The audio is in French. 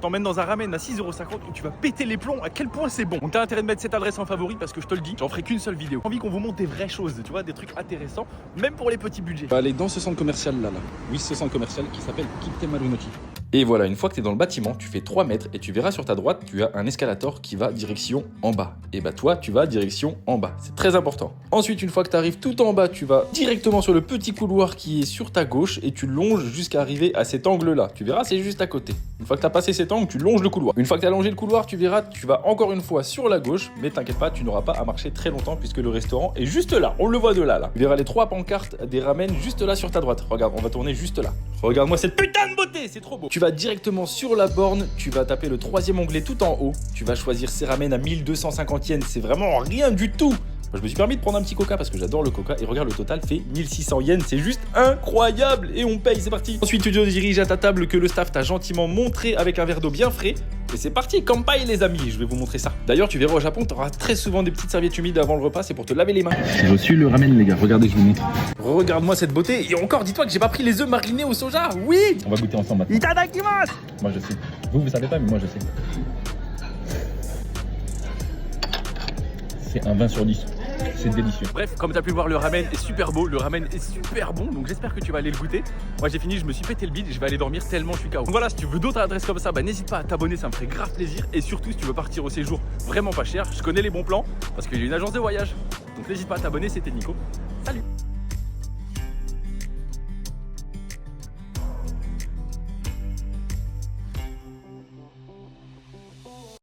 T'emmènes dans un ramen à 6,50 € où tu vas péter les plombs, à quel point c'est bon. Donc t'as intérêt de mettre cette adresse en favori parce que je te le dis, j'en ferai qu'une seule vidéo. J'ai envie qu'on vous montre des vraies choses, tu vois, des trucs intéressants, même pour les petits budgets. On va aller dans ce centre commercial là. Oui, ce centre commercial qui s'appelle Kite Marunouchi. Et voilà, une fois que tu es dans le bâtiment, tu fais 3 mètres et tu verras sur ta droite, tu as un escalator qui va direction en bas. Et bah toi, tu vas direction en bas. C'est très important. Ensuite, une fois que tu arrives tout en bas, tu vas directement sur le petit couloir qui est sur ta gauche et tu longes jusqu'à arriver à cet angle-là. Tu verras, c'est juste à côté. Une fois que tu as passé cet angle, tu longes le couloir. Une fois que tu as longé le couloir, tu verras, tu vas encore une fois sur la gauche, mais t'inquiète pas, tu n'auras pas à marcher très longtemps puisque le restaurant est juste là. On le voit de là. Tu verras les 3 pancartes des ramen juste là sur ta droite. Regarde, on va tourner juste là. Regarde-moi cette putain de beauté, c'est trop beau. Tu vas directement sur la borne, tu vas taper le 3e onglet tout en haut. Tu vas choisir ces ramen à 1250 yens, c'est vraiment rien du tout. Moi, je me suis permis de prendre un petit coca parce que j'adore le coca et regarde, le total fait 1600 yens, c'est juste incroyable et on paye, c'est parti. Ensuite tu te diriges à ta table que le staff t'a gentiment montré avec un verre d'eau bien frais et c'est parti, kampai les amis, je vais vous montrer ça. D'ailleurs tu verras au Japon, tu auras très souvent des petites serviettes humides avant le repas, c'est pour te laver les mains. J'ai reçu le ramen les gars, regardez, je vous montre. Regarde-moi cette beauté et encore, dis-toi que j'ai pas pris les œufs marinés au soja, oui. On va goûter ensemble maintenant. Itadakimasu. Moi je sais. Vous savez pas, mais moi je sais. C'est un 20 sur 10. C'est délicieux. Bref, comme tu as pu le voir, le ramen est super beau, le ramen est super bon, donc j'espère que tu vas aller le goûter. Moi j'ai fini, je me suis pété le bide, je vais aller dormir tellement je suis KO. Donc voilà, si tu veux d'autres adresses comme ça, bah n'hésite pas à t'abonner, ça me ferait grave plaisir. Et surtout, si tu veux partir au séjour vraiment pas cher, je connais les bons plans parce qu'il y a une agence de voyage. Donc n'hésite pas à t'abonner, c'était Nico. Salut!